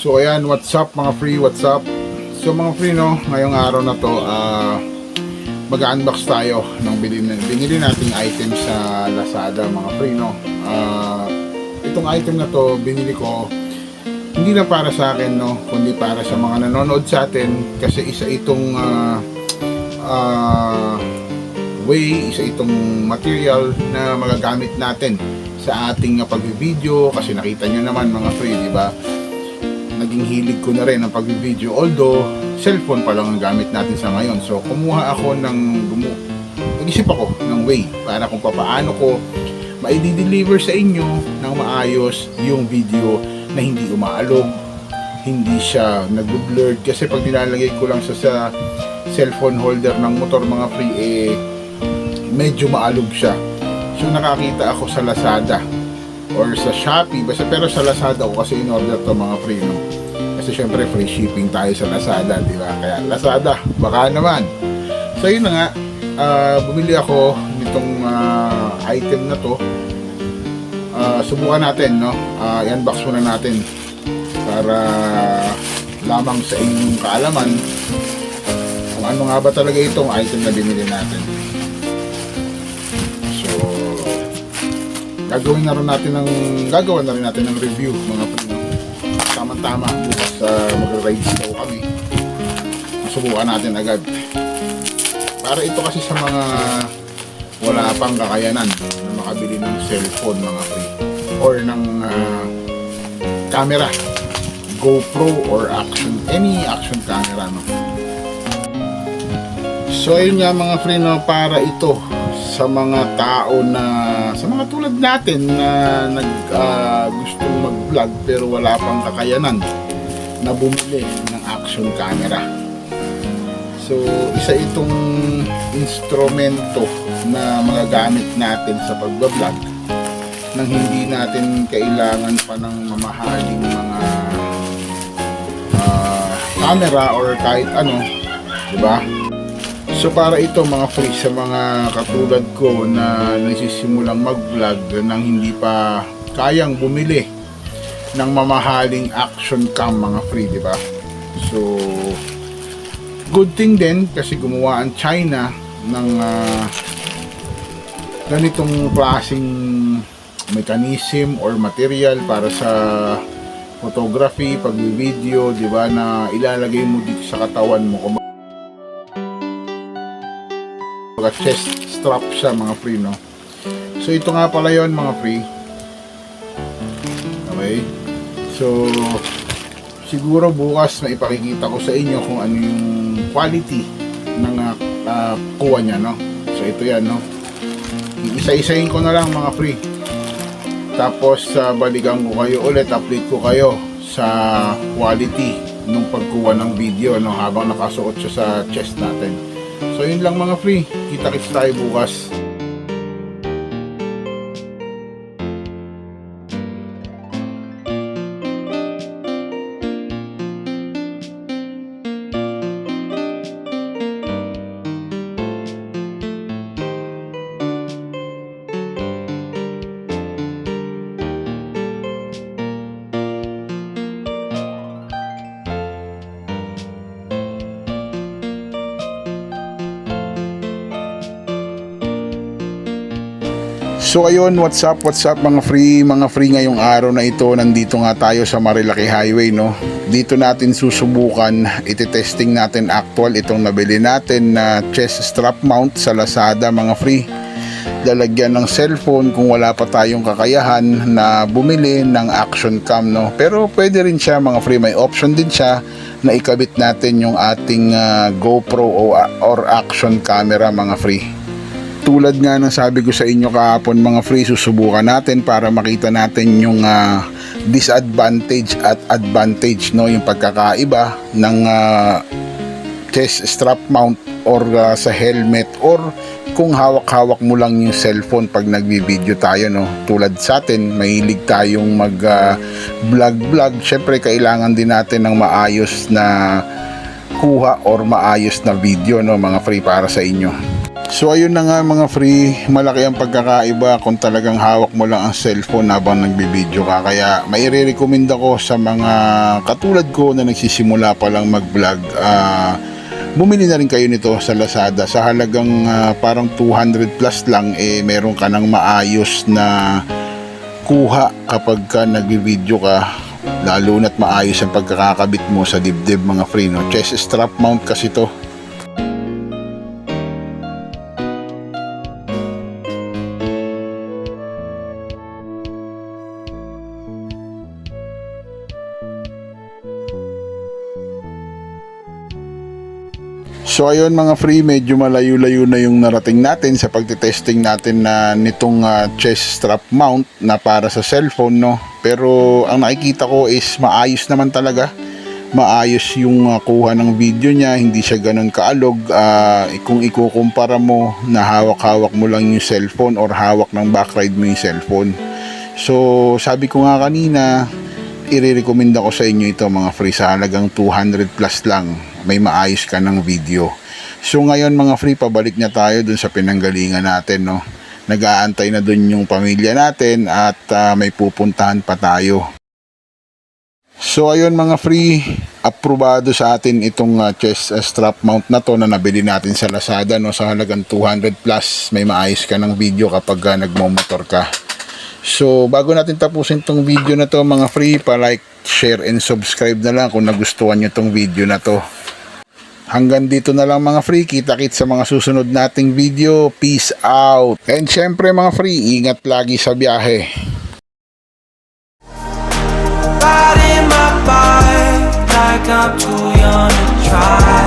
So ayan, what's up mga free, what's up? So mga free no, ngayong araw na to mag-unbox tayo ng binili nating item sa Lazada mga free no. Itong item na to binili ko hindi na para sa akin no, kundi para sa mga nanonood sa atin kasi isa itong isa itong material na magagamit natin sa ating pag-video kasi nakita nyo naman mga free, di ba? Naging hilig ko na rin ang pag-video, although cellphone pa lang ang gamit natin sa ngayon. So kumuha ako nag-isip ako ng way para kung paano ko ma-deliver sa inyo ng maayos yung video na hindi umaalog, hindi siya nag-blurred kasi pag nilalagay ko lang sa cellphone holder ng motor mga free medyo maalog siya. So nakakita ako sa Lazada or sa Shopee, pero sa Lazada ko kasi in-order to mga free no. Kasi syempre free shipping tayo sa Lazada, di ba? Kaya Lazada, baka naman. So yun na nga, bumili ako nitong item na to. Subukan natin no. I-unbox muna natin para lamang sa inyong kaalaman kung ano nga ba talaga itong item na binili natin. Gagawa na rin natin ng review mga prino. Tama-tama bukas mag-rides daw kami. Subukan natin agad. Para ito kasi sa mga wala pang kakayanan na makabili ng cellphone mga free or ng camera, GoPro or any action camera no. So ayun nga mga free no, para ito sa mga tao sa mga tulad natin na gustong mag-vlog pero wala pang kakayanan na bumili ng action camera. So isa itong instrumento na magagamit natin sa pagbablog nang hindi natin kailangan pa ng mamahaling mga camera or kahit ano, di ba? So para ito mga free sa mga katulad ko na nagsisimulang mag-vlog nang hindi pa kayang bumili ng mamahaling action cam mga free, di ba? So good thing din kasi gumawa ang China ng ganitong klaseng mechanism or material para sa photography, pag-video, di ba, na ilalagay mo dito sa katawan mo. Chest strap siya mga free no. So ito nga pala yon mga free. Okay. So siguro bukas na ipakikita ko sa inyo kung ano yung quality ng kuha niya no. So ito yan no. Isa-isahin ko na lang mga free. Tapos balikan ko kayo ulit, update ko kayo sa quality ng pagkuha ng video no habang nakasuot siya sa chest natin. So yun lang mga free, kita-kits tayo bukas. So ayun, what's up mga free ngayong araw na ito, nandito nga tayo sa Marilaki Highway no. Dito natin susubukan, iti-testing natin actual itong nabili natin na chest strap mount sa Lazada mga free. Lalagyan ng cellphone kung wala pa tayong kakayahan na bumili ng action cam no. Pero pwede rin siya mga free, may option din siya na ikabit natin yung ating GoPro or action camera mga free. Tulad nga ng sabi ko sa inyo kahapon mga free, susubukan natin para makita natin yung disadvantage at advantage no, yung pagkakaiba ng chest strap mount or sa helmet or kung hawak-hawak mo lang yung cellphone pag nagbi-video tayo no. Tulad sa atin, mahilig tayong mag-vlog. Syempre kailangan din natin ng maayos na kuha or maayos na video no mga free para sa inyo. So ayun na nga mga free, malaki ang pagkakaiba kung talagang hawak mo lang ang cellphone habang nagbibideo ka. Kaya may i-recommend ako sa mga katulad ko na nagsisimula pa lang mag-vlog. Bumili na rin kayo nito sa Lazada sa halagang parang 200 plus lang, meron ka ng maayos na kuha kapag ka nag-video ka, lalo na't maayos ang pagkakakabit mo sa dibdib mga free, no? Chest strap mount kasi to. So ayun mga free, medyo malayo-layo na yung narating natin sa pagtitesting natin na nitong chest strap mount na para sa cellphone, no? Pero ang nakikita ko is maayos naman talaga. Maayos yung kuha ng video niya, hindi siya ganun kaalog. Kung ikukumpara mo na hawak-hawak mo lang yung cellphone or hawak ng backride mo yung cellphone. So sabi ko nga kanina, i-recommend ako sa inyo ito mga free sa halagang 200 plus lang, may maayos ka ng video. So ngayon mga free, pabalik na tayo dun sa pinanggalingan natin, no? Nag-aantay na dun yung pamilya natin at may pupuntahan pa tayo. So ayun mga free, aprobado sa atin itong chest strap mount na to na nabili natin sa Lazada, no? Sa halagang 200 plus, may maayos ka ng video kapag nagmomotor ka. So bago natin tapusin tong video na to mga free, pa-like, share and subscribe na lang kung nagustuhan nyo tong video na to. Hanggang dito na lang mga free, kita-kits sa mga susunod nating video. Peace out. And syempre mga free, ingat lagi sa biyahe. Riding my bike like I'm too young to try.